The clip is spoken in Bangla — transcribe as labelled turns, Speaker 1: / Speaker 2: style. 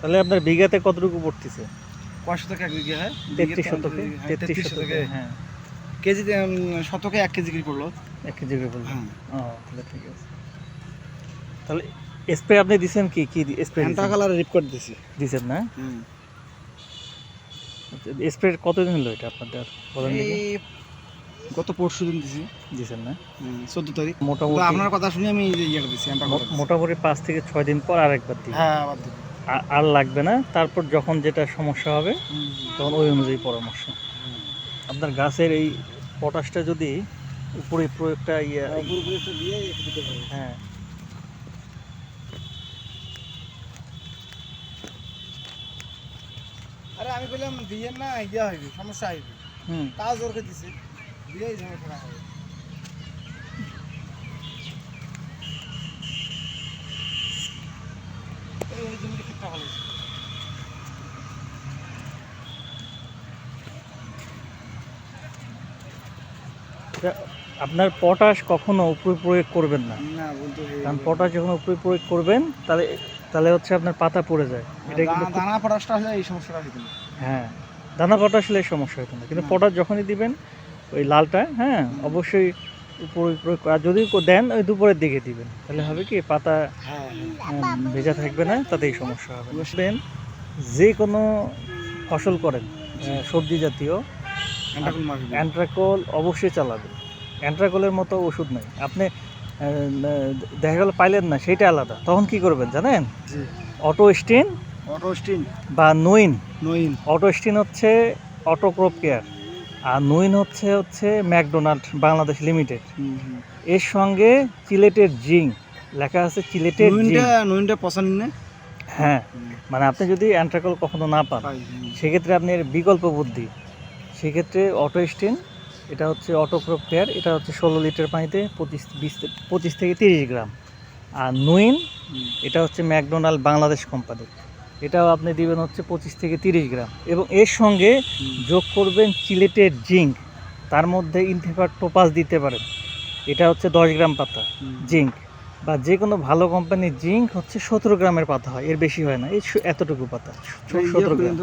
Speaker 1: তাহলে আপনার বিঘাতে কতটুকু পড়তেছে?
Speaker 2: 5 শতকে 1 বিঘা হয়।
Speaker 1: 33 শতকে, 33
Speaker 2: 33
Speaker 1: শতকে, হ্যাঁ
Speaker 2: কেজিতে শতকে 1 কেজি করে পড়লো।
Speaker 1: 1 কেজি করে পড়লো।
Speaker 2: হ্যাঁ,
Speaker 1: তাহলে ঠিক আছে। তাহলে স্প্রে আপনি দিছেন কি কি স্প্রে
Speaker 2: হ্যান্টা কালার রিপকট দিছি।
Speaker 1: দিছেন না?
Speaker 2: হুম।
Speaker 1: স্প্রে কতদিন হলো এটা আপনাদের বলেন দেখি?
Speaker 2: এই গত পরশুদিন দিছি।
Speaker 1: দিছেন না?
Speaker 2: 14 তারিখ। তো
Speaker 1: মোটামুটি
Speaker 2: আপনার কথা শুনে আমি এই যে ইয়েটা দিছি, হ্যান্টা কালার দিছি।
Speaker 1: মোটামুটি 5 থেকে 6 দিন পর আরেকবার দিবেন।
Speaker 2: হ্যাঁ, আবার দিব।
Speaker 1: আর লাগবে না। তারপর যখন যেটা সমস্যা হবে তখন ওই অনুযায়ী পরামর্শ। আপনার গাছের এই পটাশটা যদি উপরে প্রয়োগটা
Speaker 2: পুরোপুরি একটু দিয়ে দিতে পারি।
Speaker 1: হ্যাঁ
Speaker 2: আরে আমি বললাম দিয়েন না, ইয়া হইবে, সমস্যা হইবে। তা জোর করে দিছি, দিয়েই সমস্যা হবে। এই জমিতে ঠিকঠাক ভালো হয়েছে।
Speaker 1: আপনার পটাশ কখনো উপরে প্রয়োগ করবেন না,
Speaker 2: না বলতে
Speaker 1: কারণ পটাশ যখন উপরে প্রয়োগ করবেন তাহলে তাহলে হচ্ছে আপনার পাতা পড়ে যায়। এটা কিন্তু
Speaker 2: দানা পটাশটা হলে এই সমস্যাটা হইতো না।
Speaker 1: হ্যাঁ, দানা পটাশ হলে এই সমস্যা হতো না, কিন্তু পটাশ যখনই দিবেন ওই লালটা, হ্যাঁ অবশ্যই উপরে প্রয়োগ আর যদি দেন ওই দুপুরের দিকে দিবেন, তাহলে হবে কি পাতা ভেজা থাকবে না, তাতেই সমস্যা হবে। বুঝবেন, যে কোনো ফসল করেন সবজি জাতীয় অ্যান্ট্রাকোল অবশ্যই চালাবেন। অ্যান্ট্রাকোলের মতো ওষুধ নাই। আপনি দেখা গেল পাইলেন না, সেইটা আলাদা, তখন কি করবেন জানেন? অটোস্টিন বা নুইন। অটোস্টিন হচ্ছে অটোক্রপ কেয়ার, আর নুইন হচ্ছে ম্যাকডোনাল্ড বাংলাদেশ লিমিটেড। এর সঙ্গে চিলেটেড জিঙ্ক লেখা আছে, চিলেটেড
Speaker 2: নুইনটা পছন্দ না।
Speaker 1: হ্যাঁ, মানে আপনি যদি অ্যান্ট্রাকোল কখনো না পান সেক্ষেত্রে আপনি বিকল্প বুদ্ধি, সেক্ষেত্রে অটোস্টিন, এটা হচ্ছে অটোক্রপ কেয়ার, এটা হচ্ছে 16 লিটার পানিতে 25 থেকে 30 গ্রাম। আর নুইন এটা হচ্ছে ম্যাকডোনাল্ড বাংলাদেশ কোম্পানি, এটাও আপনি দিবেন হচ্ছে 25 থেকে 30 গ্রাম, এবং এর সঙ্গে যোগ করবেন চিলেটেড জিঙ্ক, তার মধ্যে ইনথেফার টোপাস দিতে পারেন, এটা হচ্ছে 10 গ্রাম পাতা জিঙ্ক, বা যে কোনো ভালো কোম্পানির জিঙ্ক হচ্ছে 17 গ্রামের পাতা হয়, এর বেশি হয় না, এই এতটুকু পাতা 17 গ্রাম।